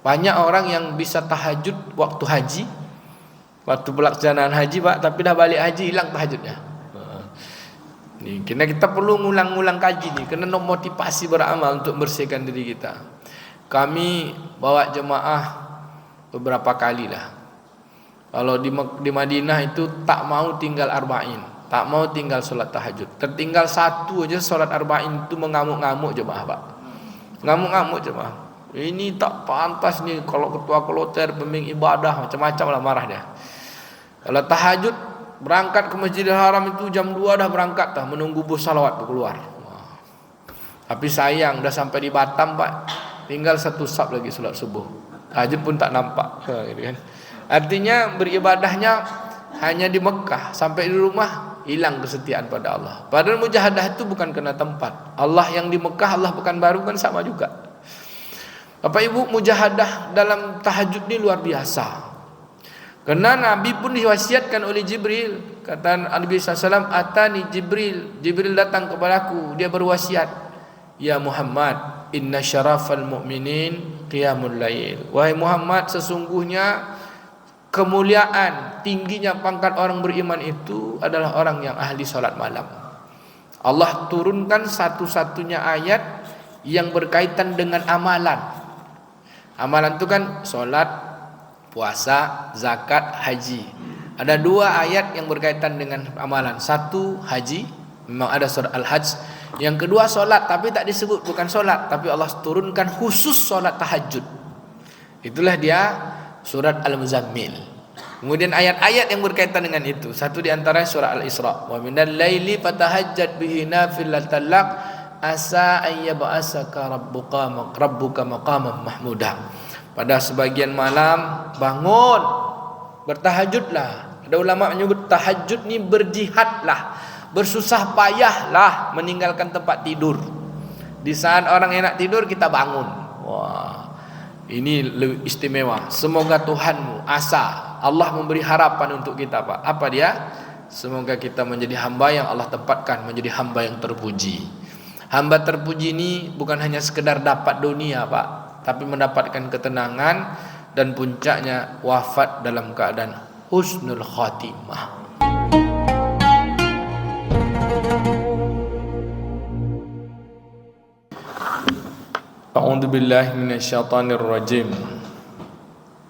Banyak orang yang bisa tahajud waktu haji, waktu pelaksanaan haji Pak, tapi dah balik haji hilang tahajudnya. Nih, kita perlu ngulang-ngulang kaji nih, kena motivasi beramal untuk bersihkan diri kita. Kami bawa jemaah beberapa kali lah. Kalau di Madinah itu tak mau tinggal arba'in, tak mau tinggal solat tahajud. Tertinggal satu aja solat arba'in itu mengamuk-ngamuk jemaah Pak. Ngamuk-ngamuk jemaah. Ini tak pantas nih kalau ketua kloter pembimbing ibadah macam-macam lah marah dia. Kalau tahajud berangkat ke Masjidil Haram itu jam 2 dah berangkat dah menunggu bus salawat keluar. Tapi sayang dah sampai di Batam Pak, tinggal 1 sab lagi solat subuh. Tahajud pun tak nampak. Gitu kan. Artinya beribadahnya hanya di Mekah, sampai di rumah hilang kesetiaan pada Allah. Padahal mujahadah itu bukan kena tempat. Allah yang di Mekah, Allah Pekanbaru kan sama juga. Bapak Ibu, mujahadah dalam tahajud ini luar biasa. Karena Nabi pun diwasiatkan oleh Jibril. Kata Nabi SAW, Atani Jibril. Jibril datang kepadaku, dia berwasiat, Ya Muhammad, inna syarafal mu'minin qiyamul lail. Wahai Muhammad, sesungguhnya kemuliaan, tingginya pangkat orang beriman itu adalah orang yang ahli salat malam. Allah turunkan satu-satunya ayat yang berkaitan dengan amalan. Amalan itu kan solat, puasa, zakat, haji. Ada 2 ayat yang berkaitan dengan amalan. 1 haji, memang ada surat Al-Hajj. Yang kedua solat, tapi tak disebut bukan solat, tapi Allah turunkan khusus solat tahajud. Itulah dia surat Al-Muzammil. Kemudian ayat-ayat yang berkaitan dengan itu, satu di antaranya surah Al-Isra. Wa minal laili fatahajjat bihi nafilatan lak asa ayyab'asaka rabbuka maqaman mahmuda. Pada sebagian malam bangun, bertahajudlah. Ada ulama menyebut tahajud ni berjihadlah, bersusah payahlah meninggalkan tempat tidur. Di saat orang enak tidur kita bangun. Wah, ini lebih istimewa. Semoga Tuhanmu asa, Allah memberi harapan untuk kita Pak. Apa dia? Semoga kita menjadi hamba yang Allah tempatkan menjadi hamba yang terpuji. Hamba terpuji ini bukan hanya sekedar dapat dunia Pak, tapi mendapatkan ketenangan dan puncaknya wafat dalam keadaan husnul khatimah. A'udzu billahi minasyaitonir rajim.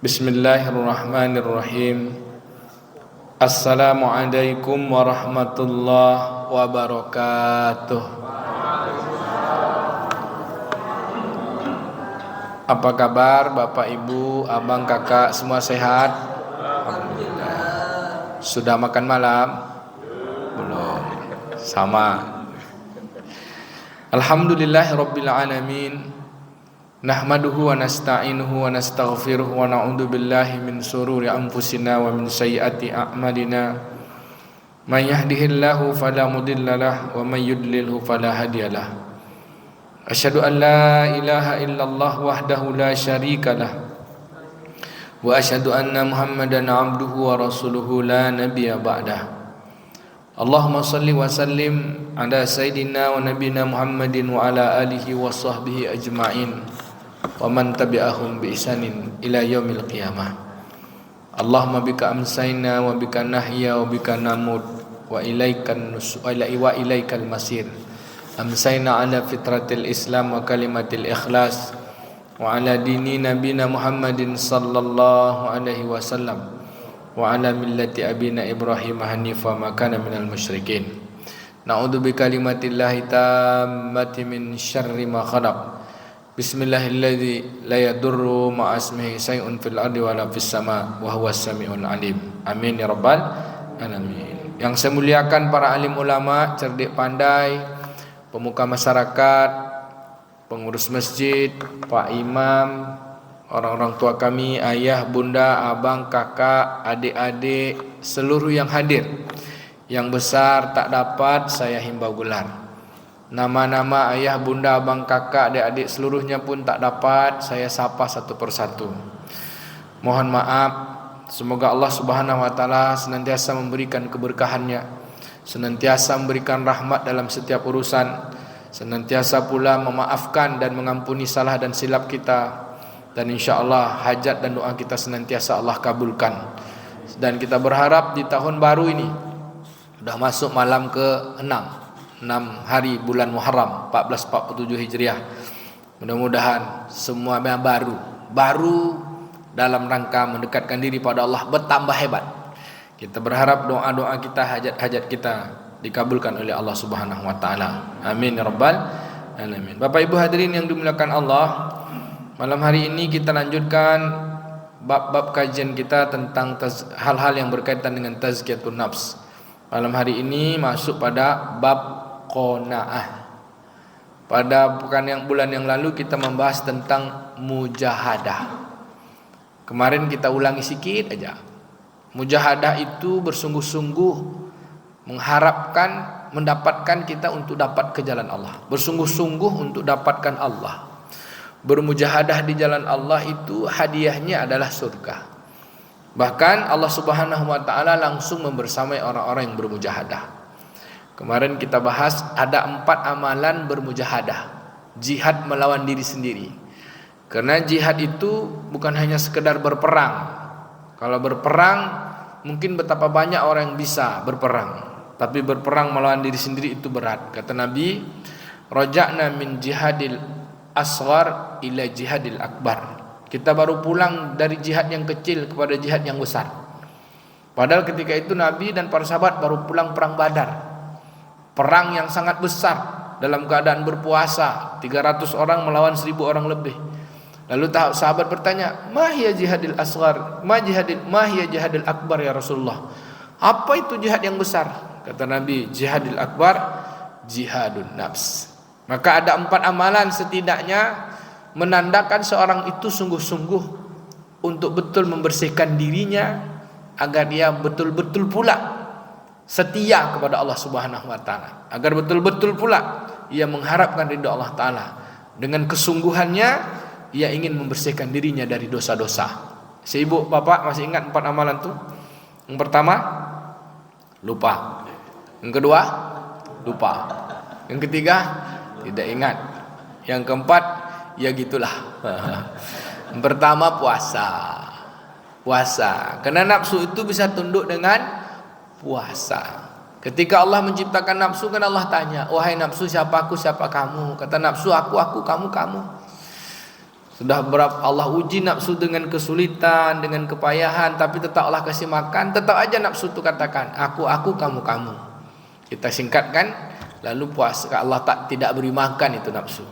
Bismillahirrahmanirrahim. Assalamualaikum warahmatullahi wabarakatuh. Apa kabar Bapak Ibu, Abang, Kakak, semua sehat? Alhamdulillah. Sudah makan malam? Belum. Sama. Alhamdulillahirabbil alamin. Nahmaduhu wa nasta'inuhu wa nastaghfiruh wa na'udzu billahi min sururi anfusina wa min sayyiati a'malina. May yahdihillahu fala mudilla lahu wa may yudlilhu fala hadiyalah. Asyhadu an la ilaha illallah wahdahu la syarika lah wa asyhadu anna Muhammadan abduhu wa rasuluhu la nabiyya ba'dah. Allahumma salli wa sallim ala sayyidina wa nabiyina Muhammadin wa ala alihi wa sahbihi ajma'in wa man tabi'ahum bi ihsanin ila yaumil qiyamah. Allahumma bika amsayna wa bika nahya wa bika namut wa ilaikal masir. Amsayna ala fitratil Islam wa kalimatil ikhlas wa ala dini nabina Muhammadin sallallahu alaihi wasallam wa ala millati abina Ibrahim hanifa ma kana minal musyrikin. Na'udzu bi kalimatillahi tammati min syarri ma khalaq. Bismillahilladzi la yadurru ma'a ismihi syai'un fil ardi wa la fis sama' wa huwas samiul alim. Amin ya rabbal alamin. Yang saya muliakan para alim ulama, cerdik pandai, pemuka masyarakat, pengurus masjid, Pak Imam, orang-orang tua kami, ayah, bunda, abang, kakak, adik-adik, seluruh yang hadir. Yang besar tak dapat saya himbau gelar. Nama-nama ayah, bunda, abang, kakak, adik-adik seluruhnya pun tak dapat saya sapa satu persatu. Mohon maaf. Semoga Allah Subhanahu wa taala senantiasa memberikan keberkahannya, senantiasa memberikan rahmat dalam setiap urusan, senantiasa pula memaafkan dan mengampuni salah dan silap kita, dan insyaallah hajat dan doa kita senantiasa Allah kabulkan. Dan kita berharap di tahun baru ini sudah masuk malam ke-6 hari bulan Muharram 1447 Hijriah. Mudah-mudahan semua yang baru dalam rangka mendekatkan diri pada Allah bertambah hebat. Kita berharap doa-doa kita, hajat-hajat kita dikabulkan oleh Allah Subhanahu wa taala. Amin ya rabbal alamin. Bapak Ibu hadirin yang dimuliakan Allah, malam hari ini kita lanjutkan bab-bab kajian kita tentang hal-hal yang berkaitan dengan tazkiyatun nafs. Malam hari ini masuk pada bab qanaah. Pada bulan yang lalu kita membahas tentang mujahadah. Kemarin kita ulangi sedikit aja. Mujahadah itu bersungguh-sungguh mengharapkan mendapatkan kita untuk dapat ke jalan Allah. Bersungguh-sungguh untuk dapatkan Allah. Bermujahadah di jalan Allah itu hadiahnya adalah surga. Bahkan Allah Subhanahu wa taala langsung membersamai orang-orang yang bermujahadah. Kemarin kita bahas ada 4 amalan bermujahadah. Jihad melawan diri sendiri. Karena jihad itu bukan hanya sekedar berperang. Kalau berperang mungkin betapa banyak orang yang bisa berperang, tapi berperang melawan diri sendiri itu berat. Kata Nabi, raja'na min jihadil asghar ila jihadil akbar. Kita baru pulang dari jihad yang kecil kepada jihad yang besar. Padahal ketika itu Nabi dan para sahabat baru pulang perang Badar. Perang yang sangat besar dalam keadaan berpuasa, 300 orang melawan 1000 orang lebih. Lalu sahabat bertanya, "Ma hiya jihadil asghar? Ma hiya jihadil akbar ya Rasulullah?" Apa itu jihad yang besar? Kata Nabi, jihadil akbar jihadun nafs. Maka ada 4 amalan setidaknya menandakan seorang itu sungguh-sungguh untuk betul membersihkan dirinya agar dia betul-betul pula setia kepada Allah Subhanahu wa taala, agar betul-betul pula ia mengharapkan ridha Allah taala. Dengan kesungguhannya ia ingin membersihkan dirinya dari dosa-dosa. Ibu bapak masih ingat 4 amalan itu? Yang pertama, lupa. Yang kedua, lupa. Yang ketiga, tidak ingat. Yang keempat, ya gitulah. Yang pertama, puasa. Karena nafsu itu bisa tunduk dengan puasa. Ketika Allah menciptakan nafsu, kan Allah tanya, "Wahai nafsu, siapa aku, siapa kamu?" Kata nafsu, aku, kamu. Sudah berapa Allah uji nafsu dengan kesulitan, dengan kepayahan, tapi tetap Allah kasih makan, tetap aja nafsu itu katakan, aku, kamu. Kita singkatkan, lalu puasa Allah tidak beri makan itu nafsu.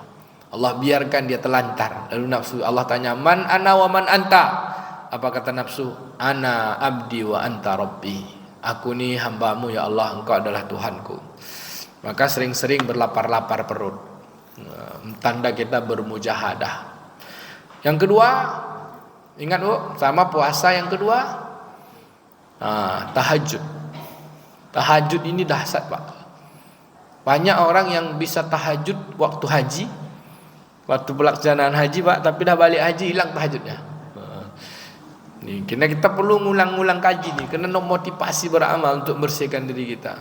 Allah biarkan dia telantar. Lalu nafsu Allah tanya, "Man ana wa man anta?" Apa kata nafsu? "Ana abdi wa anta rabbi." Aku ni hambamu ya Allah, engkau adalah Tuhanku. Maka sering-sering berlapar-lapar perut. Tanda kita bermujahadah. Yang kedua, ingat Bu, sama puasa yang kedua, tahajud. Tahajud ini dahsyat Pak. Banyak orang yang bisa tahajud waktu haji, waktu pelaksanaan haji Pak, tapi dah balik haji hilang tahajudnya. Nih, kita perlu ngulang-ngulang kaji nih, kena motivasi beramal untuk bersihkan diri kita.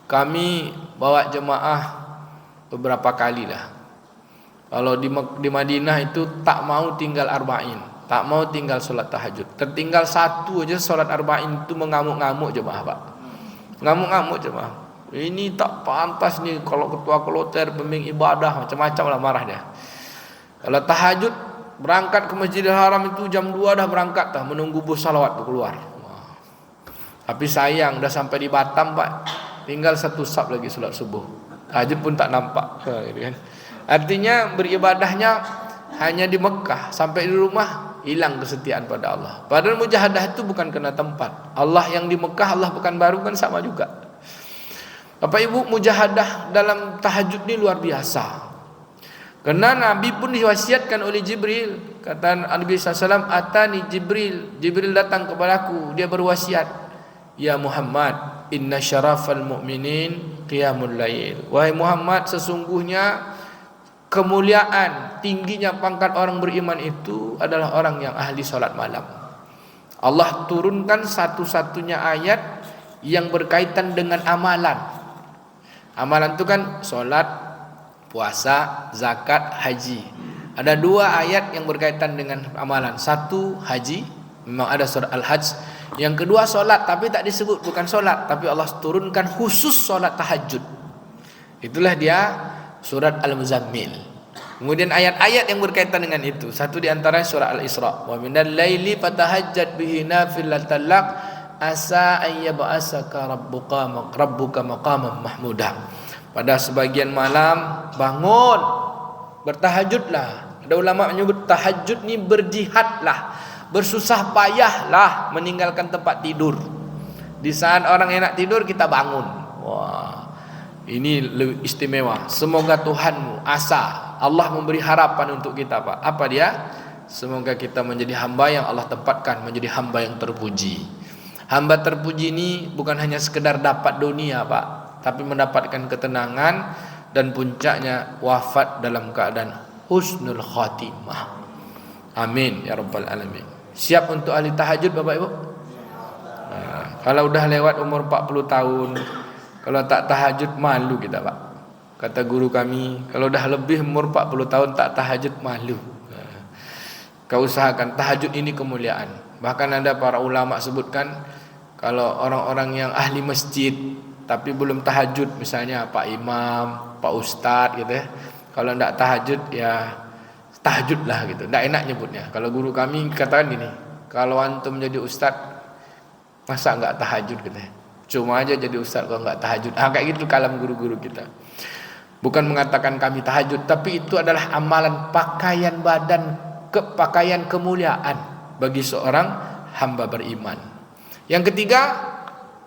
Kami bawa jemaah beberapa kali lah. Kalau di Madinah itu tak mau tinggal arba'in, tak mau tinggal solat tahajud. Tertinggal 1 aja solat arba'in itu mengamuk-ngamuk jemaah Pak. Ngamuk-ngamuk jemaah. Ini tak pantas nih kalau ketua kloter pembimbing ibadah, macam-macam lah marah dia. Kalau tahajud berangkat ke Masjidil Haram itu jam 2 dah berangkat dah menunggu bus salawat keluar. Tapi sayang dah sampai di Batam Pak, tinggal 1 sab lagi solat subuh. Tahajud pun tak nampak. Gitu kan. Artinya beribadahnya hanya di Mekah, sampai di rumah hilang kesetiaan pada Allah. Padahal mujahadah itu bukan kena tempat. Allah yang di Mekah, Allah Pekanbaru kan sama juga. Bapak Ibu, mujahadah dalam tahajud ini luar biasa. Karena Nabi pun diwasiatkan oleh Jibril. Kata Nabi SAW, "Atani Jibril datang kepadaku, dia berwasiat, ya Muhammad, inna syarafal mu'minin qiyamul lail." Wahai Muhammad, sesungguhnya kemuliaan, tingginya pangkat orang beriman itu adalah orang yang ahli salat malam. Allah turunkan satu-satunya ayat yang berkaitan dengan amalan. Amalan itu kan salat, puasa, zakat, haji. Ada 2 ayat yang berkaitan dengan amalan. Satu haji, memang ada surah Al-Hajj. Yang kedua solat, tapi tak disebut bukan solat, tapi Allah turunkan khusus solat tahajud. Itulah dia surat Al-Muzammil. Kemudian ayat-ayat yang berkaitan dengan itu. Satu di antara surah Al-Isra. Wa minal laili fatahajjat bihi nafilatan lak asa an yab'asaka rabbuka maqaman mahmuda. Pada sebagian malam bangun, bertahajudlah. Ada ulama menyebut tahajud ni berjihadlah, bersusah payahlah meninggalkan tempat tidur. Di saat orang enak tidur kita bangun. Wah, ini lebih istimewa. Semoga Tuhanmu asa Allah memberi harapan untuk kita, Pak. Apa dia? Semoga kita menjadi hamba yang Allah tempatkan menjadi hamba yang terpuji. Hamba terpuji ini bukan hanya sekedar dapat dunia, Pak, tapi mendapatkan ketenangan dan puncaknya wafat dalam keadaan husnul khatimah. Amin ya rabbal alamin. Siap untuk ahli tahajud, Bapak Ibu? Nah, kalau udah lewat umur 40 tahun, kalau tak tahajud malu kita, Pak. Kata guru kami, kalau dah lebih umur 40 tahun tak tahajud malu. Nah, kau usahakan, tahajud ini kemuliaan. Bahkan ada para ulama sebutkan, kalau orang-orang yang ahli masjid tapi belum tahajud, misalnya Pak Imam, Pak Ustadz gitu ya, kalau tidak tahajud ya tahajudlah gitu. Tidak enak nyebutnya. Kalau guru kami katakan gini, kalau antum jadi ustadz masa enggak tahajud gitu ya. Cuma aja jadi ustadz kalau enggak tahajud. Kayak gitu kalam guru-guru kita. Bukan mengatakan kami tahajud, tapi itu adalah amalan pakaian badan, pakaian kemuliaan bagi seorang hamba beriman. Yang ketiga,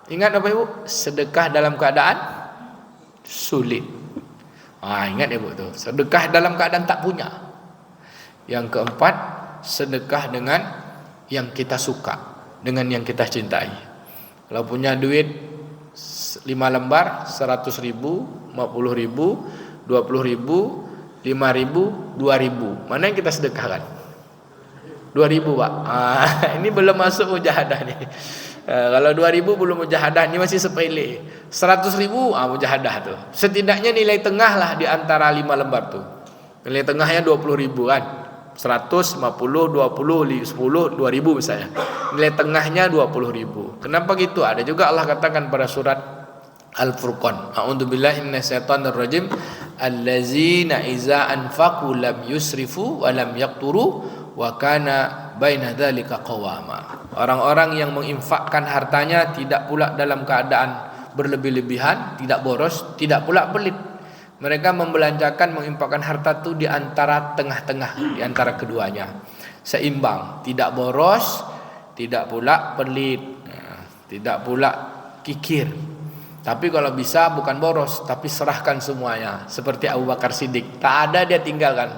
ingat Bapak Ibu, sedekah dalam keadaan sulit. Ingat ya Bu tuh, sedekah dalam keadaan tak punya. Yang keempat, sedekah dengan yang kita suka, dengan yang kita cintai. Kalau punya duit 5 lembar, 100 ribu, 50 ribu, 20 ribu, 5 ribu, 2 ribu, mana yang kita sedekahkan? 2 ribu, Pak. Ini belum masuk mujahadah nih. Kalau 2 ribu belum mujahadah, ini masih sepele. 100 ribu mujahadah tuh. Setidaknya nilai tengah lah di antara 5 lembar tuh. Nilai tengahnya 20 ribu kan. 100, 50, 20, 10, 2 ribu misalnya. Nilai tengahnya 20 ribu. Kenapa gitu? Ada juga Allah katakan pada surat Al-Furqan. A'udzubillahi minasyaitonir rajim. Allazina iza anfaqu lam yusrifu wa lam yaqturu wa kana baina dzalika qawama. Orang-orang yang menginfakkan hartanya tidak pula dalam keadaan berlebih-lebihan, tidak boros, tidak pula pelit. Mereka membelanjakan, menginfakkan harta itu di antara tengah-tengah, di antara keduanya. Seimbang, tidak boros, tidak pula pelit, tidak pula kikir. Tapi kalau bisa bukan boros, tapi serahkan semuanya. Seperti Abu Bakar Siddiq, tak ada dia tinggalkan.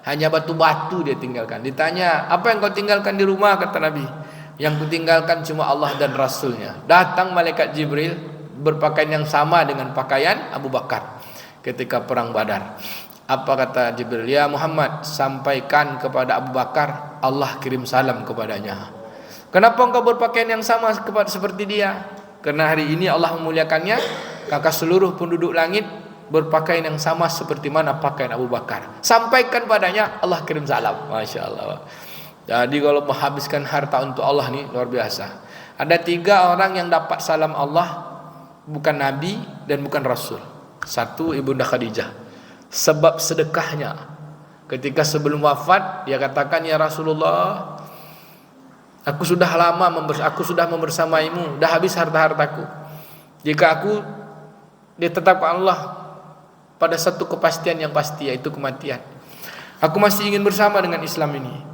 Hanya batu-batu dia tinggalkan. Ditanya, apa yang kau tinggalkan di rumah? Kata Nabi, yang kutinggalkan cuma Allah dan Rasulnya. Datang malaikat Jibril berpakaian yang sama dengan pakaian Abu Bakar ketika perang Badar. Apa kata Jibril? Ya Muhammad, sampaikan kepada Abu Bakar, Allah kirim salam kepadanya. Kenapa engkau berpakaian yang sama seperti dia? Karena hari ini Allah memuliakannya, maka seluruh penduduk langit berpakaian yang sama seperti mana pakaian Abu Bakar. Sampaikan padanya, Allah kirim salam. Masya Allah. Jadi kalau menghabiskan harta untuk Allah nih luar biasa. Ada 3 orang yang dapat salam Allah, bukan Nabi dan bukan Rasul. 1, Ibunda Khadijah. Sebab sedekahnya. Ketika sebelum wafat, dia katakan, ya Rasulullah, aku sudah membersamaimu, dah habis harta-hartaku. Jika aku ditetapkan Allah pada satu kepastian yang pasti, yaitu kematian, aku masih ingin bersama dengan Islam ini.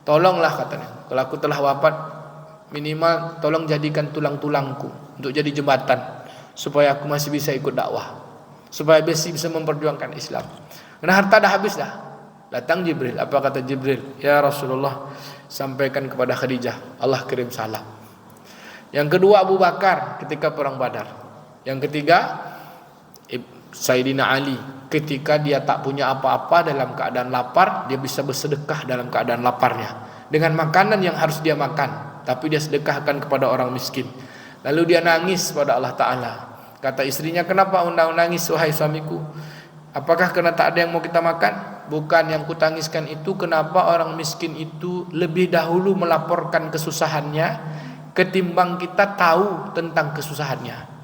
Tolonglah katanya, kalau aku telah wafat, minimal tolong jadikan tulang-tulangku untuk jadi jembatan, supaya aku masih bisa ikut dakwah, supaya bisa memperjuangkan Islam. Karena harta dah habis dah. Datang Jibril. Apa kata Jibril? Ya Rasulullah, sampaikan kepada Khadijah, Allah kirim salam. Yang kedua Abu Bakar ketika perang Badar. Yang ketiga Sayyidina Ali, ketika dia tak punya apa-apa dalam keadaan lapar, dia bisa bersedekah dalam keadaan laparnya dengan makanan yang harus dia makan, tapi dia sedekahkan kepada orang miskin. Lalu dia nangis pada Allah Ta'ala. Kata istrinya, kenapa undang nangis wahai suamiku? Apakah karena tak ada yang mau kita makan? bukan yang kutangiskan itu kenapa orang miskin itu lebih dahulu melaporkan kesusahannya ketimbang kita tahu tentang kesusahannya.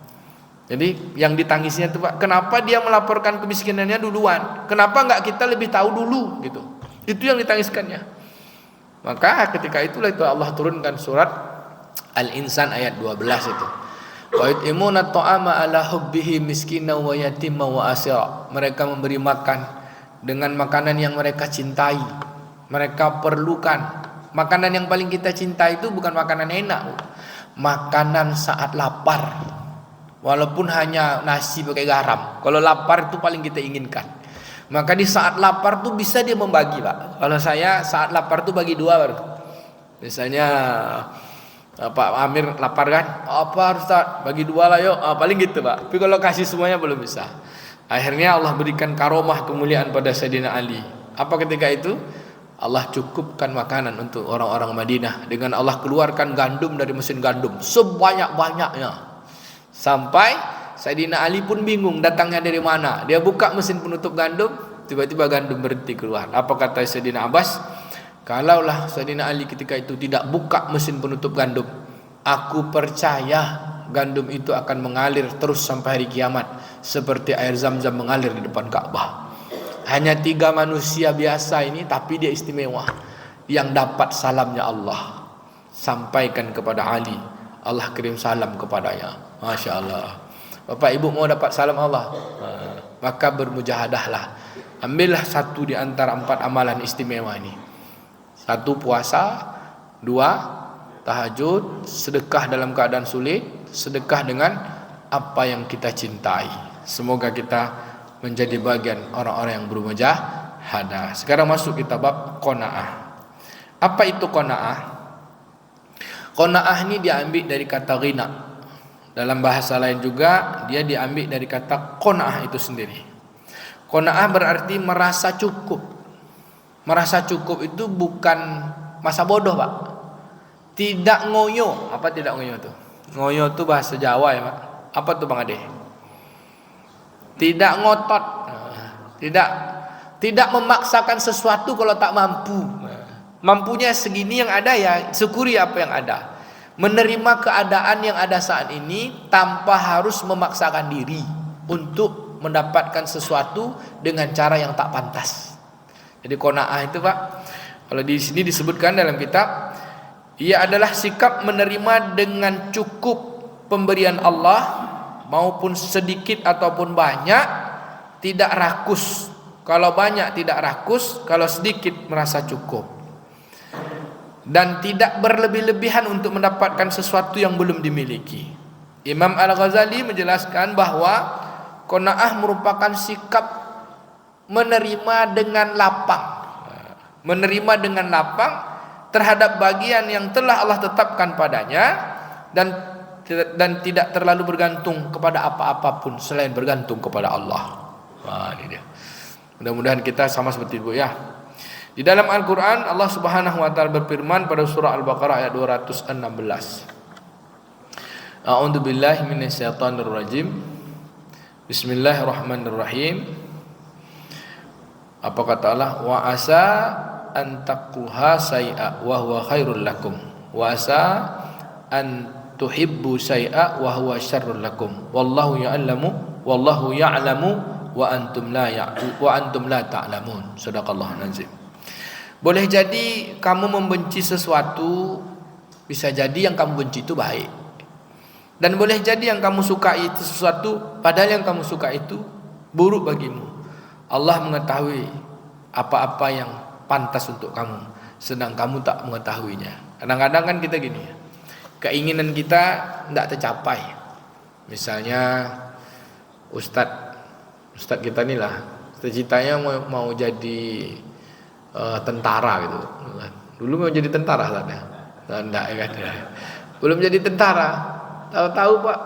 Jadi yang ditangisnya itu Pak, kenapa dia melaporkan kemiskinannya duluan? Kenapa enggak kita lebih tahu dulu gitu? Itu yang ditangiskannya. Maka ketika itulah itu Allah turunkan surat Al-Insan ayat 12 itu. Wa yut'imuna at'ama ala hubbihi miskina wa yatima wa asira. Mereka memberi makan dengan makanan yang mereka cintai, mereka perlukan. Makanan yang paling kita cintai itu bukan makanan enak, makanan saat lapar. Walaupun hanya nasi pakai garam, kalau lapar itu paling kita inginkan. Maka di saat lapar tuh bisa dia membagi Pak. Kalau saya saat lapar tuh bagi dua baru. Misalnya Pak Amir lapar kan, apa Ustaz bagi dua lah yuk, paling gitu Pak. Tapi kalau kasih semuanya belum bisa. Akhirnya Allah berikan karomah kemuliaan pada Sayyidina Ali. Apa ketika itu? Allah cukupkan makanan untuk orang-orang Madinah dengan Allah keluarkan gandum dari mesin gandum sebanyak-banyaknya. Sampai Sayyidina Ali pun bingung datangnya dari mana. Dia buka mesin penutup gandum, tiba-tiba gandum berhenti keluar. Apa kata Sayyidina Abbas? Kalaulah Sayyidina Ali ketika itu tidak buka mesin penutup gandum, aku percaya gandum itu akan mengalir terus sampai hari kiamat seperti air Zam-Zam mengalir di depan Ka'bah. Hanya 3 manusia biasa ini, tapi dia istimewa, yang dapat salamnya Allah. Sampaikan kepada Ali, Allah kirim salam kepadanya. Masya Allah. Bapak ibu mau dapat salam Allah, maka bermujahadahlah. Ambillah satu di antara 4 amalan istimewa ini. 1 puasa, 2 tahajud, sedekah dalam keadaan sulit, sedekah dengan apa yang kita cintai. Semoga kita menjadi bagian orang-orang yang bermujahadah. Sekarang masuk kita bab qanaah. Apa itu qanaah? Qanaah ini diambil dari kata ghina. Dalam bahasa lain juga dia diambil dari kata qanaah itu sendiri. Qanaah berarti merasa cukup. Merasa cukup itu bukan masa bodoh Pak. Tidak ngoyo. Apa tidak ngoyo itu? Ngoyo itu bahasa Jawa ya Pak. Apa tuh Bang Ade? Tidak ngotot. Tidak memaksakan sesuatu kalau tak mampu. Mampunya segini yang ada ya syukuri apa yang ada. Menerima keadaan yang ada saat ini tanpa harus memaksakan diri untuk mendapatkan sesuatu dengan cara yang tak pantas. Jadi qanaah itu Pak, kalau di sini disebutkan dalam kitab, ia adalah sikap menerima dengan cukup pemberian Allah, maupun sedikit ataupun banyak, tidak rakus. Kalau banyak tidak rakus, kalau sedikit merasa cukup. Dan tidak berlebih-lebihan untuk mendapatkan sesuatu yang belum dimiliki. Imam Al-Ghazali menjelaskan bahwa qanaah merupakan sikap menerima dengan lapang. Menerima dengan lapang terhadap bagian yang telah Allah tetapkan padanya, dan tidak terlalu bergantung kepada apa-apapun selain bergantung kepada Allah. Ini dia. Mudah-mudahan kita sama seperti itu ya. Di dalam Al-Quran Allah Subhanahu Wa Taala berfirman pada surah Al-Baqarah ayat 216. A'udzu billahi minasyaitonir rajim. Bismillahirrahmanirrahim. Apa kata Allah? Wa asa an taquha say'a wa huwa khairul lakum. Wa asa an tuhibbu syai'a wa huwa syarrul lakum. Wallahu ya'lamu wa antum la ta'lamun. Shadaqallahu nazim. Boleh jadi kamu membenci sesuatu, bisa jadi yang kamu benci itu baik. Dan boleh jadi yang kamu sukai itu sesuatu, padahal yang kamu suka itu buruk bagimu. Allah mengetahui apa-apa yang pantas untuk kamu, sedang kamu tak mengetahuinya. Kadang-kadang kan kita gini ya, keinginan kita tidak tercapai. Misalnya Ustadz kita nih lah, cita-citanya mau jadi tentara gitu. Dulu mau jadi tentara saatnya. Enggak ya kan. Belum jadi tentara. Tahu-tahu Pak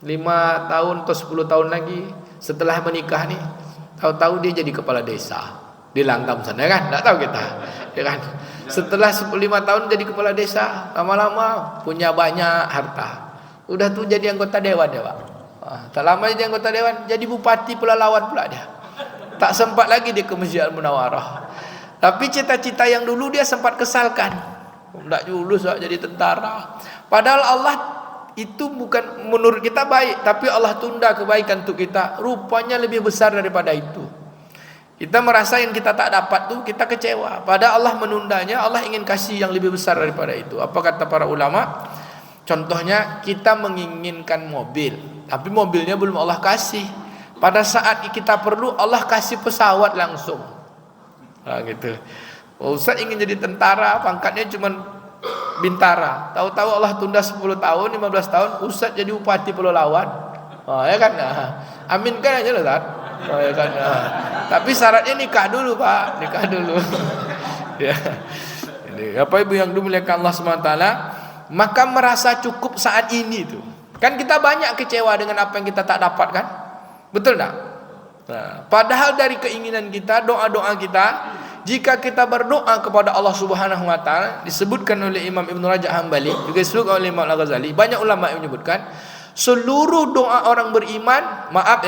5 tahun atau 10 tahun lagi setelah menikah nih, tahu-tahu dia jadi kepala desa di Langkam sana kan. Enggak tahu kita. Ya kan. Setelah 5 tahun jadi kepala desa, lama-lama punya banyak harta. Udah tuh jadi anggota dewan ya Pak. Tak lama jadi anggota dewan, jadi bupati Pelalawan pula dia. Tak sempat lagi dia ke Masjid Al-Munawarah. Tapi cita-cita yang dulu dia sempat kesalkan. Tak lulus jadi tentara. Padahal Allah itu bukan menurut kita baik, tapi Allah tunda kebaikan untuk kita. Rupanya lebih besar daripada itu. Kita merasa yang kita tak dapat tuh kita kecewa. Padahal Allah menundanya, Allah ingin kasih yang lebih besar daripada itu. Apa kata para ulama? Contohnya kita menginginkan mobil, tapi mobilnya belum Allah kasih. Pada saat kita perlu, Allah kasih pesawat langsung. Nah, gitu. Ustaz ingin jadi tentara, pangkatnya cuma bintara. Tahu-tahu Allah tunda 10 tahun, 15 tahun, Ustaz jadi bupati Pulau Lawan. Oh, ya kan? Aminkan aja loh, Ustaz. Oh, ya kan? Tapi syaratnya nikah dulu, Pak. Nikah dulu. Ya. Ini apa Ibu yang dimuliakan Allah SWT, maka merasa cukup saat ini tuh. Kan kita banyak kecewa dengan apa yang kita tak dapat kan? Betul tak? Nah, padahal dari keinginan kita, doa-doa kita, jika kita berdoa kepada Allah Subhanahu wa taala, disebutkan oleh Imam Ibn Rajab Hambali, juga disebutkan oleh Imam Al-Ghazali, banyak ulama yang menyebutkan seluruh doa orang beriman, maaf,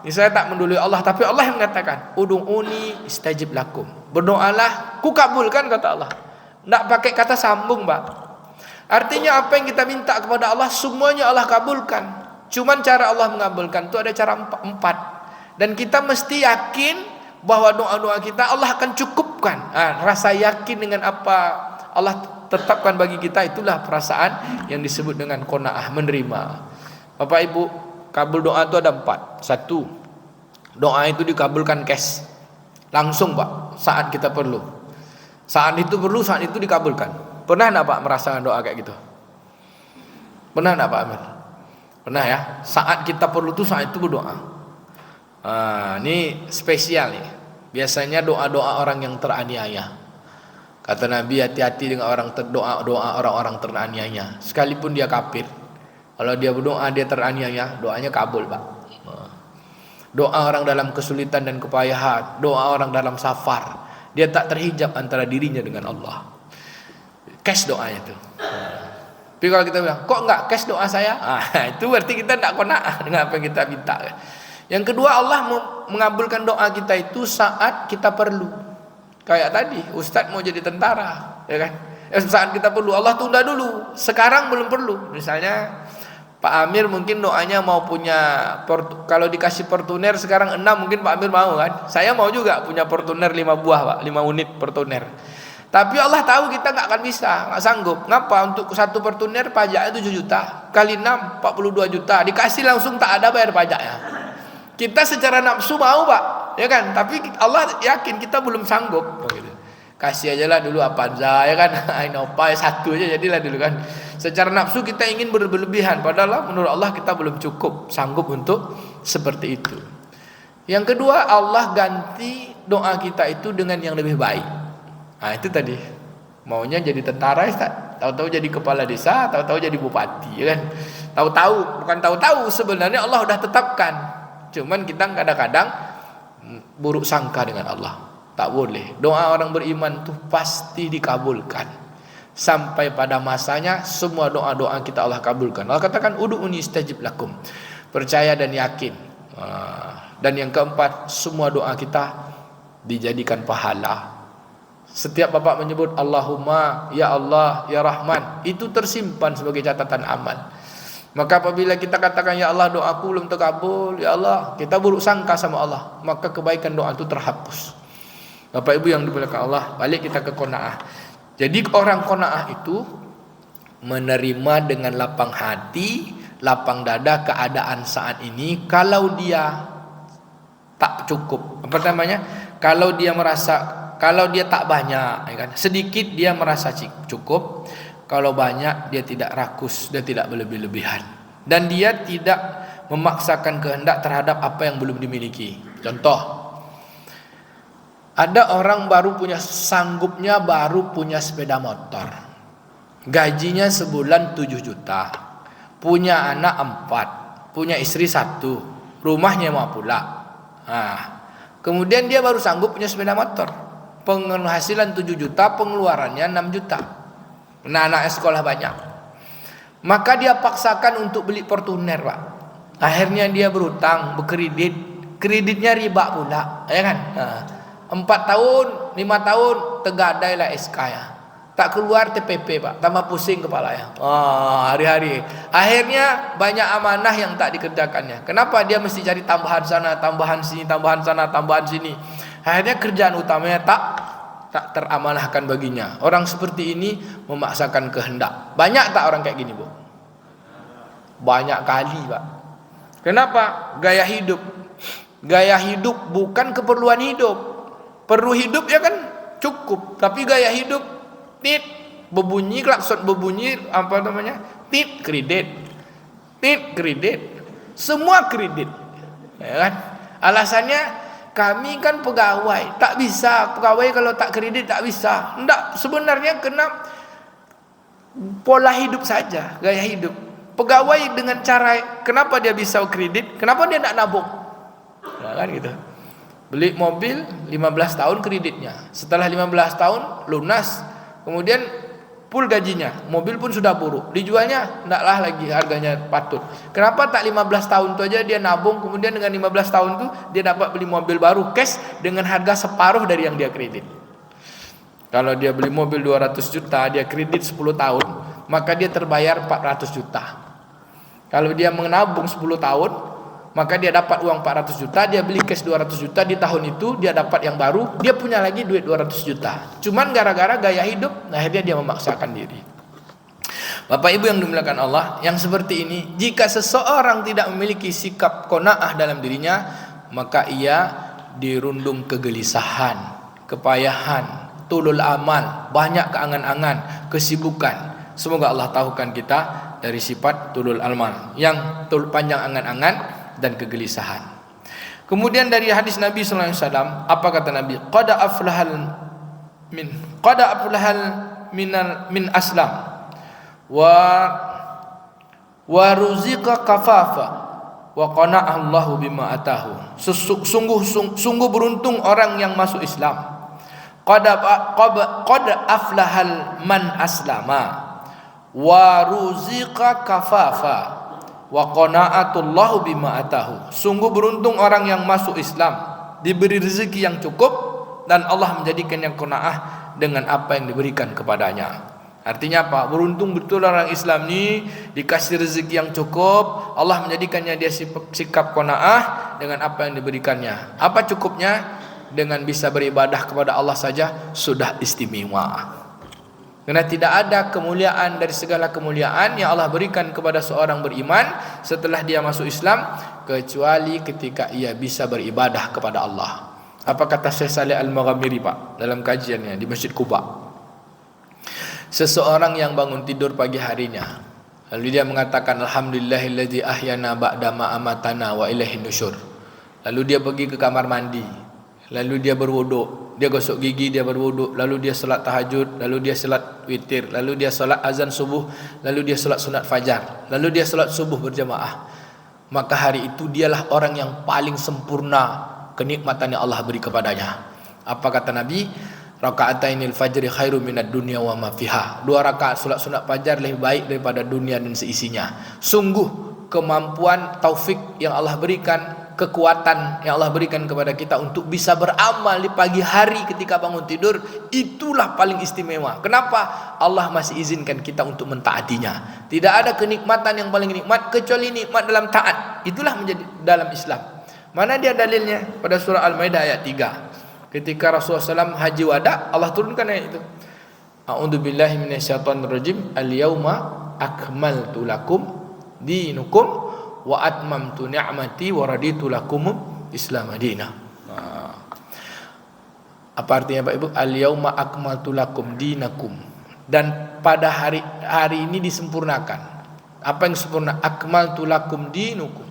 ini saya tak mendului Allah, tapi Allah yang mengatakan, ud'uni istajib lakum. Berdoalah, ku kabulkan, kata Allah. Tak pakai kata sambung, Pak. Artinya apa yang kita minta kepada Allah semuanya Allah kabulkan. Cuman cara Allah mengabulkan itu ada cara empat. Dan kita mesti yakin bahwa doa-doa kita Allah akan cukupkan. Rasa yakin dengan apa Allah tetapkan bagi kita, itulah perasaan yang disebut dengan qanaah, menerima. Bapak Ibu, kabul doa itu ada 4. 1, doa itu dikabulkan cash, langsung Pak, saat kita perlu. Saat itu perlu, saat itu dikabulkan. Pernah enggak Pak merasakan doa kayak gitu? Pernah enggak Pak Amir? Pernah ya? Saat kita perlu tuh saat itu berdoa. Ini spesial nih. Biasanya doa-doa orang yang teraniaya. Kata Nabi, hati-hati dengan doa orang-orang teraniaya. Sekalipun dia kafir, kalau dia berdoa dia teraniaya, doanya kabul Pak. Doa orang dalam kesulitan dan kepayahan, doa orang dalam safar, dia tak terhijab antara dirinya dengan Allah. Cash doanya itu. Tapi kalau kita bilang, kok enggak cash doa saya? Itu berarti kita tidak qanaah dengan apa yang kita minta. Yang kedua, Allah mengabulkan doa kita itu saat kita perlu. Kayak tadi, Ustadz mau jadi tentara, ya kan? Saat kita perlu, Allah tunda dulu. Sekarang belum perlu. Misalnya Pak Amir mungkin doanya mau punya, kalau dikasih Fortuner sekarang 6, mungkin Pak Amir mau kan? Saya mau juga punya Fortuner 5 buah Pak, 5 unit Fortuner. Tapi Allah tahu kita nggak akan bisa, nggak sanggup. Ngapa? Untuk satu Fortuner pajaknya 7 juta, kali 6 42 juta, dikasih langsung tak ada bayar pajaknya. Kita secara nafsu mau Pak, ya kan? Tapi Allah yakin kita belum sanggup. Gitu. Kasih aja lah dulu Avanza, ya kan? Innova 1 aja jadilah dulu kan. Secara nafsu kita ingin berlebihan, padahal menurut Allah kita belum cukup sanggup untuk seperti itu. Yang kedua, Allah ganti doa kita itu dengan yang lebih baik. Itu tadi, maunya jadi tentara, tahu-tahu jadi kepala desa, tahu-tahu jadi bupati, ya kan? Bukan tahu-tahu, sebenarnya Allah sudah tetapkan. Cuman kita kadang-kadang buruk sangka dengan Allah. Tak boleh. Doa orang beriman itu pasti dikabulkan. Sampai pada masanya semua doa-doa kita Allah kabulkan. Allah katakan ud'uni istajib lakum. Percaya dan yakin. Dan yang keempat, semua doa kita dijadikan pahala. Setiap Bapak menyebut Allahumma, ya Allah, ya Rahman, itu tersimpan sebagai catatan amal. Maka apabila kita katakan ya Allah doaku belum terkabul, ya Allah, kita buruk sangka sama Allah, maka kebaikan doa itu terhapus. Bapak Ibu yang dimuliakan Allah, balik kita ke qanaah. Jadi orang qanaah itu menerima dengan lapang hati, lapang dada keadaan saat ini. Kalau dia tak cukup, apa namanya? Kalau dia tak banyak, ya kan? Sedikit dia merasa cukup. Kalau banyak dia tidak rakus, dia tidak berlebih-lebihan, dan dia tidak memaksakan kehendak terhadap apa yang belum dimiliki. Contoh, ada orang baru punya sepeda motor, gajinya sebulan 7 juta, punya anak 4, punya istri 1, rumahnya mau pula. Kemudian dia baru sanggup punya sepeda motor, penghasilan 7 juta, pengeluarannya 6 juta. Anak sekolah banyak. Maka dia paksakan untuk beli Fortuner Pak. Akhirnya dia berutang, berkredit, kreditnya riba pula, ya kan? 4 tahun, 5 tahun tergadailah SK ya. Tak keluar TPP Pak, tambah pusing kepala ya. Hari-hari. Akhirnya banyak amanah yang tak dikerjakannya. Kenapa dia mesti cari tambahan sana, tambahan sini, tambahan sana, tambahan sini. Akhirnya kerjaan utamanya tak teramanahkan baginya. Orang seperti ini memaksakan kehendak. Banyak tak orang kayak gini, Bu? Banyak kali, Pak. Kenapa? Gaya hidup. Gaya hidup bukan keperluan hidup. Perlu hidup ya kan cukup, tapi gaya hidup tit berbunyi, klakson berbunyi, apa namanya, tit kredit, semua kredit, ya kan? Alasannya kami kan pegawai, tak bisa pegawai kalau tak kredit tak bisa. Enggak, sebenarnya kena pola hidup saja, gaya hidup. Pegawai dengan cara, kenapa dia bisa kredit, kenapa dia tak nabung, ya kan gitu. Beli mobil 15 tahun kreditnya, setelah 15 tahun lunas, kemudian full gajinya, mobil pun sudah buruk, dijualnya tidaklah lagi harganya patut. Kenapa tak 15 tahun itu aja dia nabung, kemudian dengan 15 tahun itu dia dapat beli mobil baru cash dengan harga separuh dari yang dia kredit. Kalau dia beli mobil 200 juta, dia kredit 10 tahun, maka dia terbayar 400 juta. Kalau dia menabung 10 tahun, maka dia dapat uang 400 juta, dia beli cash 200 juta, di tahun itu dia dapat yang baru, dia punya lagi duit 200 juta. Cuman gara-gara gaya hidup, akhirnya dia memaksakan diri. Bapak Ibu yang dimuliakan Allah, yang seperti ini, jika seseorang tidak memiliki sikap qanaah dalam dirinya, maka ia dirundung kegelisahan, kepayahan, tulul amal, banyak keangan-angan, kesibukan. Semoga Allah tahukan kita dari sifat tulul amal, yang panjang angan-angan dan kegelisahan. Kemudian dari hadis Nabi sallallahu alaihi wasallam, apa kata Nabi? Qad aflahal min aslam wa ruziqa kafafa wa qana'a Allahu bima atahu. Sungguh beruntung orang yang masuk Islam. Qad aflahal man aslama wa ruziqa kafafa wa qana'atullahu bima atahu. Sungguh beruntung orang yang masuk Islam, diberi rezeki yang cukup, dan Allah menjadikan yang qanaah dengan apa yang diberikan kepadanya. Artinya apa? Beruntung betul orang Islam ini dikasih rezeki yang cukup, Allah menjadikannya dia sikap qanaah dengan apa yang diberikannya. Apa cukupnya? Dengan bisa beribadah kepada Allah saja sudah istimewa. Karena tidak ada kemuliaan dari segala kemuliaan yang Allah berikan kepada seorang beriman setelah dia masuk Islam, kecuali ketika ia bisa beribadah kepada Allah. Apa kata Syekh Saleh Al-Maghamiri Pak dalam kajiannya di Masjid Quba? Seseorang yang bangun tidur pagi harinya, lalu dia mengatakan alhamdulillahilladzi ahyana ba'da ma amatana wa ilaihin nusyur. Lalu dia pergi ke kamar mandi, lalu dia berwuduk, dia gosok gigi, dia berwuduk, lalu dia salat tahajud, lalu dia salat witir, lalu dia salat azan subuh, lalu dia salat sunat fajar, lalu dia salat subuh berjamaah. Maka hari itu dialah orang yang paling sempurna kenikmatan yang Allah beri kepadanya. Apa kata Nabi? Raka'atainil fajri khairu minad dunya wa ma fiha. 2 rakaat salat sunat fajar lebih baik daripada dunia dan seisinya. Sungguh kemampuan taufik yang Allah berikan, kekuatan yang Allah berikan kepada kita untuk bisa beramal di pagi hari ketika bangun tidur, itulah paling istimewa. Kenapa? Allah masih izinkan kita untuk mentaatinya. Tidak ada kenikmatan yang paling nikmat kecuali nikmat dalam taat. Itulah menjadi dalam Islam. Mana dia dalilnya? Pada surah Al-Maidah ayat 3. Ketika Rasulullah SAW haji wada, Allah turunkan ayat itu. A'udzubillahi minasyaitonirrajim. Al-yauma akmaltu lakum dinukum wa atmamtu ni'mati wa raditu lakum Islam madinah. Apa artinya Pak Ibu? Al-yauma akmaltu lakum dinakum. Dan pada hari ini disempurnakan. Apa yang sempurna? Akmaltu lakum dinukum.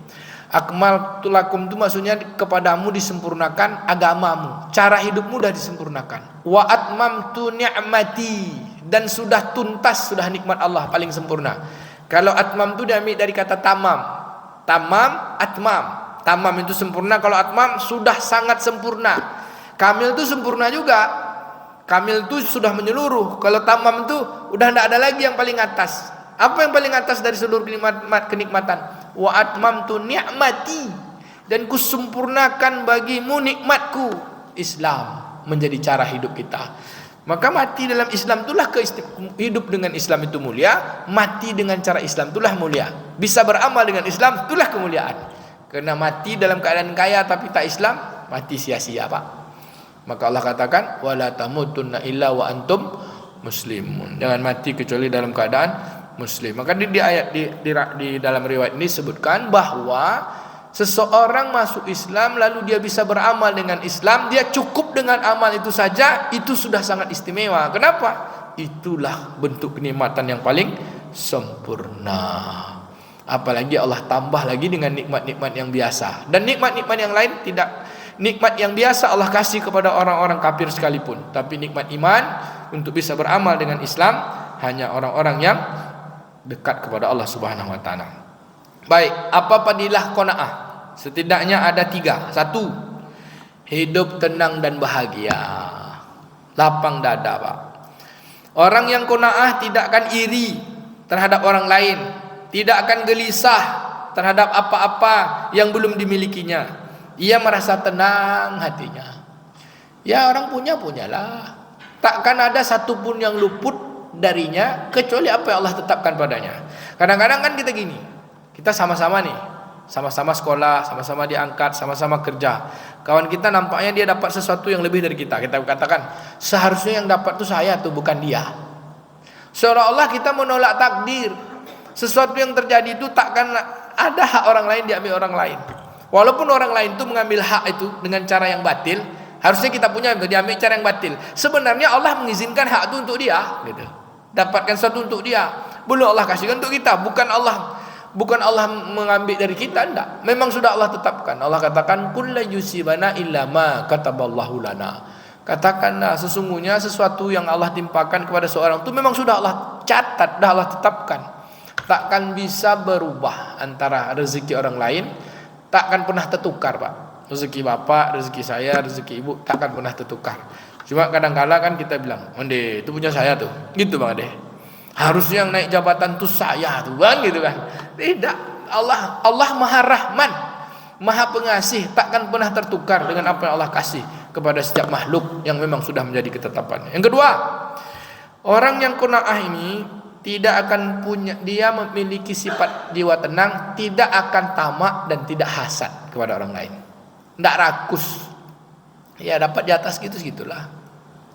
Akmaltu lakum itu maksudnya kepadamu disempurnakan agamamu, cara hidupmu sudah disempurnakan. Wa atmamtu ni'mati, dan sudah tuntas, sudah nikmat Allah paling sempurna. Kalau atmam itu diambil dari kata tamam. Tamam, atmam. Tamam itu sempurna, kalau atmam sudah sangat sempurna. Kamil itu sempurna juga. Kamil itu sudah menyeluruh. Kalau tamam itu udah tidak ada lagi yang paling atas. Apa yang paling atas dari seluruh kenikmatan? Wa atmamtu ni'mati. dan kusempurnakan bagimu nikmatku. Islam menjadi cara hidup kita. Maka mati dalam Islam itulah hidup dengan Islam itu mulia, mati dengan cara Islam itulah mulia. Bisa beramal dengan Islam itulah kemuliaan. Karena mati dalam keadaan kaya tapi tak Islam, mati sia-sia, Pak. Maka Allah katakan wala tamutunna illa wa antum muslimun. Jangan mati kecuali dalam keadaan muslim. Maka di ayat di dalam riwayat ini sebutkan bahwa seseorang masuk Islam lalu dia bisa beramal dengan Islam, dia cukup dengan amal itu saja, itu sudah sangat istimewa. Kenapa? Itulah bentuk kenikmatan yang paling sempurna. Apalagi Allah tambah lagi dengan nikmat-nikmat yang biasa. Dan nikmat-nikmat yang lain tidak, nikmat yang biasa Allah kasih kepada orang-orang kafir sekalipun. Tapi nikmat iman untuk bisa beramal dengan Islam hanya orang-orang yang dekat kepada Allah Subhanahu wa taala. Baik, apa fadilah qanaah? Setidaknya ada 3. 1, hidup tenang dan bahagia, lapang dada, Pak. Orang yang qanaah tidak akan iri terhadap orang lain, tidak akan gelisah terhadap apa-apa yang belum dimilikinya. Ia merasa tenang hatinya. Ya, orang punyalah. Takkan ada satupun yang luput darinya kecuali apa yang Allah tetapkan padanya. Kadang-kadang kan kita gini, kita sama-sama nih, sama-sama sekolah, sama-sama diangkat, sama-sama kerja. Kawan kita nampaknya dia dapat sesuatu yang lebih dari kita. Kita katakan seharusnya yang dapat tuh saya tuh, bukan dia. Seolah-olah kita menolak takdir. Sesuatu yang terjadi itu takkan ada hak orang lain diambil orang lain. Walaupun orang lain itu mengambil hak itu dengan cara yang batil, harusnya kita punya diambil cara yang batil. Sebenarnya Allah mengizinkan hak itu untuk dia, gitu. Dapatkan sesuatu untuk dia. Belum Allah kasihkan untuk kita, bukan Allah mengambil dari kita, enggak. Memang sudah Allah tetapkan. Allah katakan kullu yusibana illa ma kataballahu lana. Katakanlah sesungguhnya sesuatu yang Allah timpakan kepada seorang itu memang sudah Allah catat, sudah Allah tetapkan. Takkan bisa berubah antara rezeki orang lain, takkan pernah tertukar, Pak. Rezeki bapak, rezeki saya, rezeki ibu takkan pernah tertukar. Cuma kadang-kala kan kita bilang, "Onde, itu punya saya tuh." Gitu, Bang Ade. Harusnya yang naik jabatan tuh saya tuh, kan gitu kan. Tidak. Allah Maha Rahman, Maha Pengasih, takkan pernah tertukar dengan apa yang Allah kasih kepada setiap makhluk yang memang sudah menjadi ketetapannya. Yang kedua, orang yang qanaah ini tidak akan punya, dia memiliki sifat jiwa tenang, tidak akan tamak dan tidak hasad kepada orang lain. Tidak rakus. Ya dapat di atas gitu-gitulah.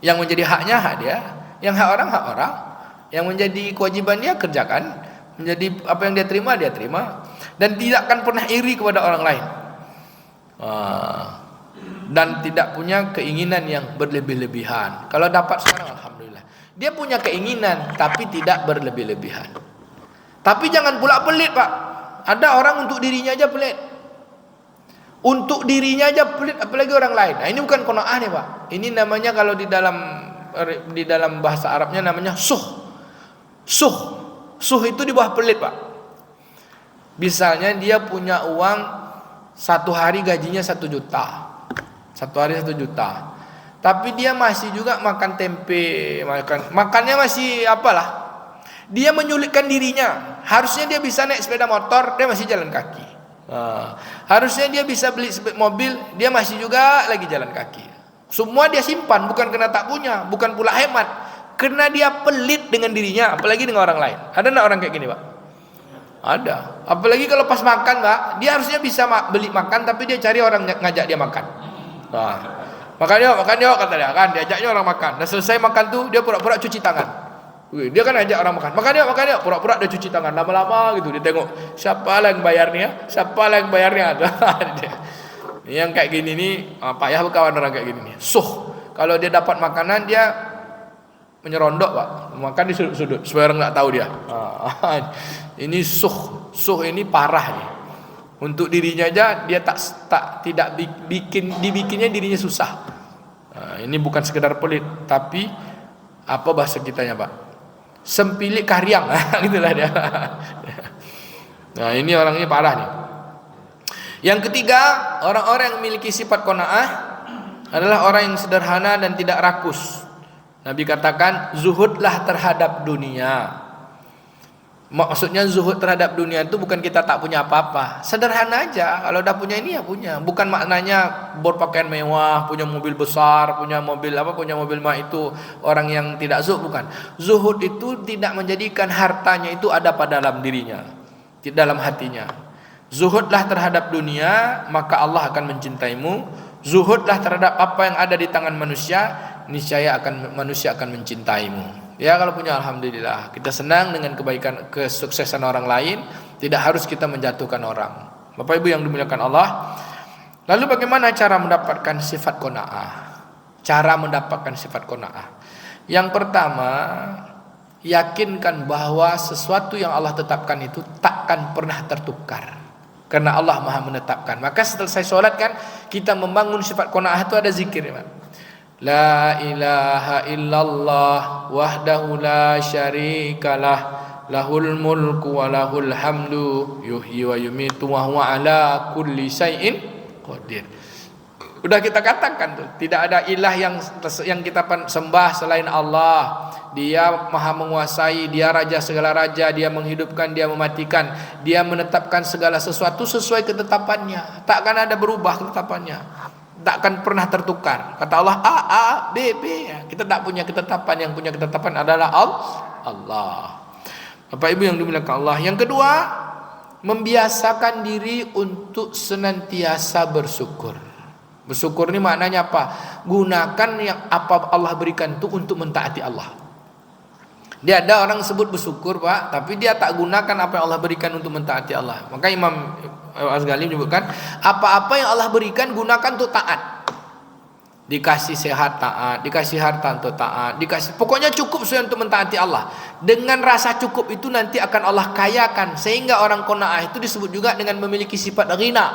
Yang menjadi haknya hak dia, yang hak orang hak orang. Yang menjadi kewajiban dia kerjakan, menjadi apa yang dia terima, dan tidak akan pernah iri kepada orang lain. Dan tidak punya keinginan yang berlebih-lebihan. Kalau dapat sekarang alhamdulillah. Dia punya keinginan tapi tidak berlebih-lebihan. Tapi jangan pula pelit, Pak. Ada orang untuk dirinya aja pelit. Untuk dirinya aja pelit, apalagi orang lain. Nah, ini bukan qanaah nih, Pak. Ini namanya kalau di dalam bahasa Arabnya namanya suh. Suh itu di bawah pelit, Pak. Misalnya dia punya uang 1 hari gajinya 1 juta. 1 hari 1 juta. Tapi dia masih juga makan tempe, makannya masih apalah. Dia menyulitkan dirinya. Harusnya dia bisa naik sepeda motor, dia masih jalan kaki. Harusnya dia bisa beli mobil, dia masih juga lagi jalan kaki. Semua dia simpan, bukan karena tak punya, bukan pula hemat, karena dia pelit dengan dirinya, apalagi dengan orang lain. Ada enggak orang kayak gini, Pak? Ada. Apalagi kalau pas makan, Pak, dia harusnya bisa beli makan, tapi dia cari orang ngajak dia makan. Makan yuk kata dia kan, diajaknya orang makan. Dan selesai makan tuh dia pura-pura cuci tangan. Dia kan ajak orang makan. Makan yuk, pura-pura dia cuci tangan. Lama-lama gitu dia tengok siapa lah yang bayarnya, Yang kayak gini nih, payah berkawan orang kayak gini nih. Kalau dia dapat makanan dia menyerondok, Pak. Makan di sudut-sudut supaya orang enggak tahu dia. Ini suh ini parah nih. Untuk dirinya aja dia tidak dibikinnya dirinya susah. Ini bukan sekedar pelit, tapi apa bahasa kitanya, Pak? Sempilik karyang, gitulah dia. Nah, ini orangnya parah nih. Yang ketiga, orang-orang yang memiliki sifat qanaah adalah orang yang sederhana dan tidak rakus. Nabi katakan, zuhudlah terhadap dunia. Maksudnya zuhud terhadap dunia itu bukan kita tak punya apa-apa. Sederhana aja. Kalau udah punya ini ya punya. Bukan maknanya berpakaian mewah, punya mobil besar, punya mobil mah itu orang yang tidak zuhud, bukan. Zuhud itu tidak menjadikan hartanya itu ada pada dalam dirinya, di dalam hatinya. Zuhudlah terhadap dunia, maka Allah akan mencintaimu. Zuhudlah terhadap apa yang ada di tangan manusia, niscaya manusia akan mencintaimu. Ya, kalau punya alhamdulillah. Kita senang dengan kebaikan, kesuksesan orang lain, tidak harus kita menjatuhkan orang. Bapak Ibu yang dimuliakan Allah. Lalu bagaimana cara mendapatkan sifat qanaah? Cara mendapatkan sifat qanaah. Yang pertama, yakinkan bahwa sesuatu yang Allah tetapkan itu takkan pernah tertukar. Karena Allah Maha menetapkan. Maka setelah saya sholat kan, kita membangun sifat qanaah itu ada zikir, ya, La ilaha illallah wahdahu la syarikalah lahul mulku wa lahul hamdu yuhyi wa yumitu wa huwa ala kulli syai'in qadir. Udah kita katakan tuh, tidak ada ilah yang kita sembah selain Allah. Dia Maha menguasai, Dia raja segala raja, Dia menghidupkan, Dia mematikan, Dia menetapkan segala sesuatu sesuai ketetapannya. Takkan ada berubah ketetapannya. Takkan pernah tertukar. Kata Allah A, B, B. Kita tak punya ketetapan. Yang punya ketetapan adalah Allah. Bapak Ibu yang dimuliakan Allah. Yang kedua, membiasakan diri untuk senantiasa bersyukur. Bersyukur ini maknanya apa? Gunakan yang apa Allah berikan itu untuk mentaati Allah. Dia ada orang sebut bersyukur, Pak, tapi dia tak gunakan apa yang Allah berikan untuk mentaati Allah. Maka Imam Al-Ghazali menyebutkan, apa-apa yang Allah berikan gunakan untuk taat. Dikasih sehat taat, dikasih harta untuk taat, dikasih, pokoknya cukup sesuai untuk mentaati Allah. Dengan rasa cukup itu nanti akan Allah kayakan, sehingga orang qanaah itu disebut juga dengan memiliki sifat ghina.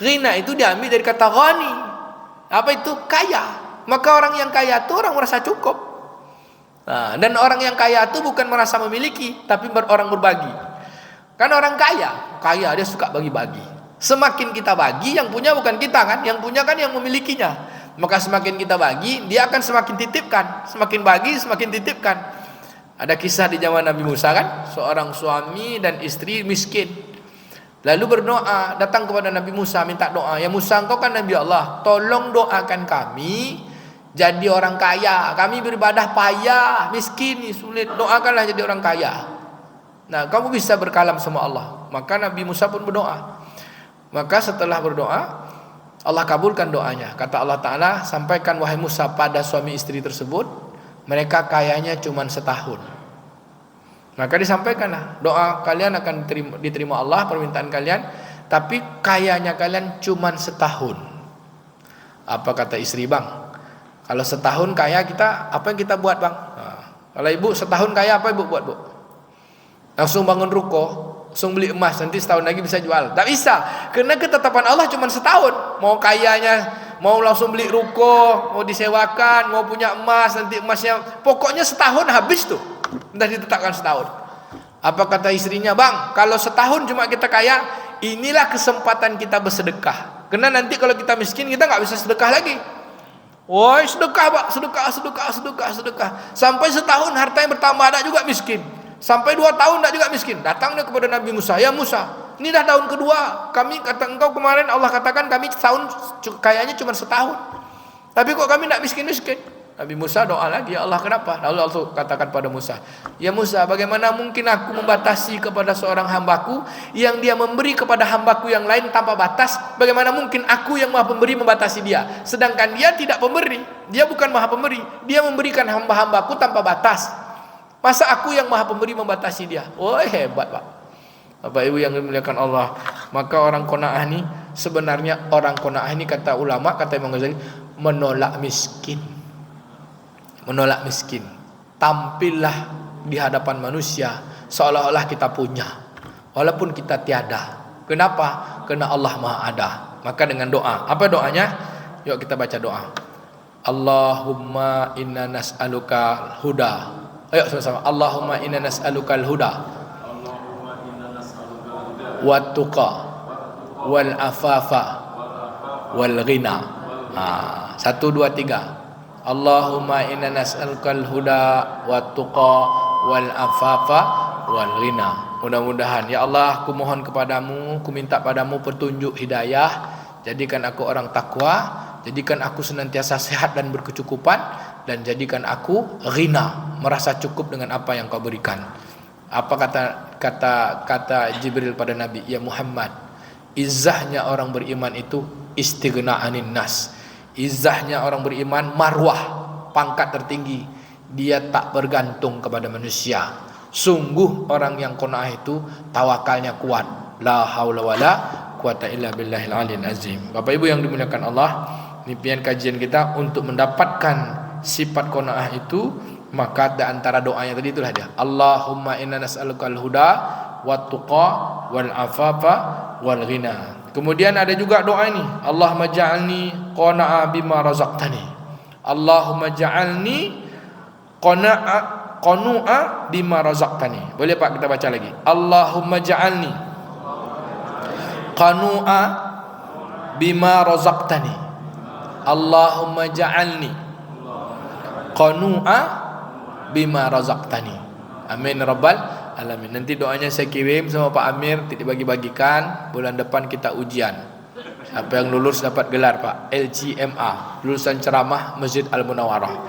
Ghina itu diambil dari kata ghani. Apa itu? Kaya. Maka orang yang kaya itu orang merasa cukup. Nah, dan orang yang kaya itu bukan merasa memiliki, tapi orang berbagi. Kan orang kaya dia suka bagi-bagi. Semakin kita bagi, yang punya bukan kita kan, yang punya kan yang memilikinya. Maka semakin kita bagi, dia akan semakin titipkan. Semakin bagi, semakin titipkan. Ada kisah di zaman Nabi Musa kan, seorang suami dan istri miskin. Lalu berdoa, datang kepada Nabi Musa minta doa. Ya Musa, engkau kan Nabi Allah, tolong doakan kami jadi orang kaya. Kami beribadah payah, miskin, sulit. Doakanlah jadi orang kaya. Nah, kamu bisa berkalam sama Allah. Maka Nabi Musa pun berdoa. Maka setelah berdoa, Allah kabulkan doanya. Kata Allah Ta'ala, sampaikan wahai Musa pada suami istri tersebut, mereka kayanya cuma setahun. Maka disampaikanlah, doa kalian akan diterima Allah, permintaan kalian, tapi kayanya kalian cuma setahun. Apa kata istri, bang? Kalau setahun kaya kita, apa yang kita buat, bang? Nah, kalau ibu setahun kaya, apa ibu buat, bu? Langsung bangun ruko, langsung beli emas, nanti setahun lagi bisa jual. Tak bisa, karena ketetapan Allah cuma setahun. Mau kayanya, mau langsung beli ruko, mau disewakan, mau punya emas, nanti emasnya, pokoknya setahun habis tuh. Sudah ditetapkan setahun. Apa kata istrinya, bang, kalau setahun cuma kita kaya, inilah kesempatan kita bersedekah. Karena nanti kalau kita miskin, kita nggak bisa sedekah lagi. Woi, sedekah, pak, sedekah. Sampai setahun harta yang bertambah, ada juga miskin. Sampai 2 tahun tidak juga miskin. Datang dia kepada Nabi Musa, ya Musa, ini dah tahun kedua. Kami kata engkau kemarin Allah katakan kami setahun kayaknya cuma setahun. Tapi kok kami tidak miskin-miskin? Nabi Musa doa lagi, ya Allah kenapa? Lalu Allah katakan pada Musa, ya Musa, bagaimana mungkin aku membatasi kepada seorang hambaku yang dia memberi kepada hambaku yang lain tanpa batas? Bagaimana mungkin aku yang maha pemberi membatasi dia? Sedangkan dia tidak pemberi, dia bukan maha pemberi, dia memberikan hamba-hambaku tanpa batas. Masa aku yang maha pemberi membatasi dia? Oh hebat, pak. Bapak Ibu yang dimuliakan Allah. Maka orang qanaah ini, sebenarnya orang qanaah ini kata ulama, kata Imam Ghazali, menolak miskin. Menolak miskin. Tampillah di hadapan manusia seolah-olah kita punya, walaupun kita tiada. Kenapa? Karena Allah Maha ada. Maka dengan doa, apa doanya? Yuk kita baca doa. Allahumma inna nas'aluka huda. Ayo sama-sama. Allahumma inna nas'aluka al-huda wat tuqa wal afafa wal ghina. 1 2 3. Allahumma inna nas'alukal huda wat tuqa wal afafa wal ghina. Mudah-mudahan ya Allah, aku mohon kepadamu, aku minta padamu petunjuk hidayah, jadikan aku orang takwa, jadikan aku senantiasa sehat dan berkecukupan, dan jadikan aku ghina, merasa cukup dengan apa yang kau berikan. Apa kata Jibril pada Nabi, ya Muhammad, izzahnya orang beriman itu istighna anin nas. Izzahnya orang beriman marwah, pangkat tertinggi, dia tak bergantung kepada manusia. Sungguh orang yang qanaah itu tawakalnya kuat. La haula wala quwata illa billahil aliyil azim. Bapak Ibu yang dimuliakan Allah, impian kajian kita untuk mendapatkan sifat qanaah itu, maka di antara doanya tadi itulah dia. Allahumma inna nas'alukal huda wat tuqa wal afafa wal ghina. Kemudian ada juga doa ini, Allahumma ja'alni qana'a bima razaqtani. Allahumma ja'alni qanu'a bima razaqtani. Boleh Pak kita baca lagi? Allahumma ja'alni qanu'a bima razaqtani. Allahumma ja'alni qanu'a bima razaqtani. Amin rabbal alamin. Nanti doanya saya kirim sama Pak Amir, dibagi-bagikan. Bulan depan kita ujian. Siapa yang lulus dapat gelar Pak, LCMA, lulusan ceramah Masjid Al-Munawwarah.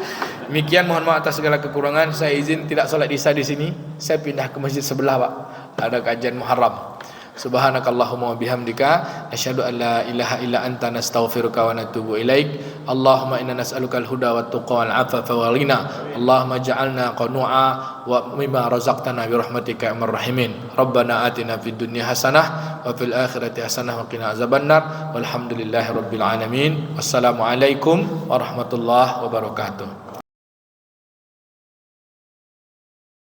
Demikian, mohon maaf atas segala kekurangan. Saya izin tidak salat isya di sini. Saya pindah ke masjid sebelah Pak. Ada kajian Muharram. Subhanakallahumma wa bihamdika asyhadu an la ilaha illa anta nastaghfiruka wa natubu ilaik. Allahumma inna nas'alukal huda wat tuqa wal afafa wal ghina. Allahumma ja'alna qanu'a wa mimma razaqtana bi rahmatika ya arhamar rahimin. Rabbana atina fid dunya hasanah wa fil akhirati hasanah wa qina azabannar. Walhamdulillahi rabbil alamin. Wassalamu alaikum warahmatullahi wabarakatuh.